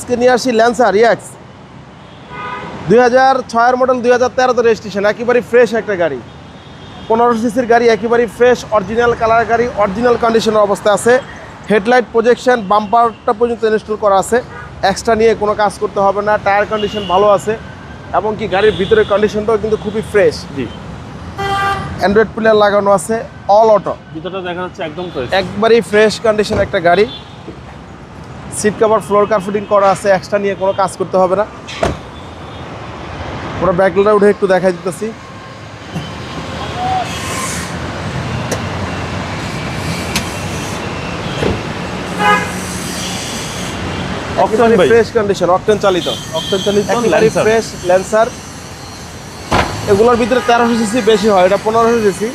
আজকে নিয়ে আসি ল্যান্সার ইএক্স 2006 মডেল 2013 রেজিস্ট্রেশন, একেবারে ফ্রেশ একটা গাড়ি, 1500 সিসির গাড়ি, একেবারে ফ্রেশ অরিজিনাল কালার গাড়ি, অরিজিনাল কন্ডিশনের অবস্থা আছে। হেডলাইট প্রজেকশন বাম্পারটা পর্যন্ত ইনস্টল করা আছে, এক্সট্রা নিয়ে কোনো কাজ করতে হবে না। টায়ার কন্ডিশন ভালো আছে, এমনকি গাড়ির ভিতরের কন্ডিশনটাও কিন্তু খুবই ফ্রেশ। জি, অ্যান্ড্রয়েড প্লেয়ার লাগানো আছে, অল অটো, ভিতরটা দেখা যাচ্ছে একদম ফ্রেশ, একবারেই ফ্রেশ কন্ডিশন একটা গাড়ি। সিট কভার ফ্লোর কার্পেটিং করা আছে, এক্সট্রা নিয়ে কোনো কাজ করতে হবে না। পুরো ব্যাকলাইটটা উঠে একটু দেখাই দিতেছি। অকটেন ভাই, ফ্রেশ কন্ডিশন, অকটেন চালিত, ল্যান্সার। Fresh Lancer. এগুলোর ভিতরে 1300 সিসি বেশি হয়, এটা 1500 সিসি।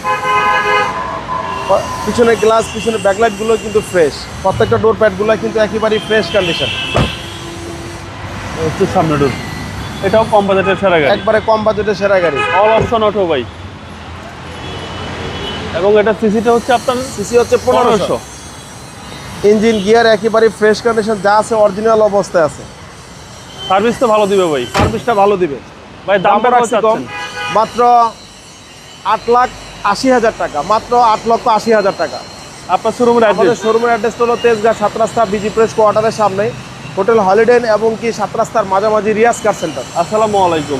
পিছনে গ্লাস, পিছনে ব্যাকলাইট গুলো কিন্তু ফ্রেশ, প্রত্যেকটা ডোর প্যাড গুলো কিন্তু একেবারেই ফ্রেশ কন্ডিশন। হচ্ছে সামনে ডোর, এটাও কম বাজেটের সেরা গাড়ি, একবারে কম বাজেটের সেরা গাড়ি, অল অপশন অটো ভাই। এবং এটা সিসিটা হচ্ছে আপনার সিসি হচ্ছে 1500। ইঞ্জিন গিয়ার একেবারে ফ্রেশ কন্ডিশন, যা আছে অরিজিনাল অবস্থায় আছে। সার্ভিস তো ভালো দিবে ভাই, সার্ভিসটা ভালো দিবে ভাই। দামটা কত কম, চাচ্ছেন? মাত্র 8,80,000 টাকা, মাত্র 8,80,000 টাকা। আপনার শোরুমের আমাদের অ্যাড্রেস? শোরুমের অ্যাড্রেস হলো তেজগাঁ 7 রাস্তা বিজি প্রেস কোয়ার্টারের সামনে, হোটেল হলিডে এবং কি 7 রাস্তার মাঝামাঝি রিয়াজ কার সেন্টার। আসসালামু আলাইকুম।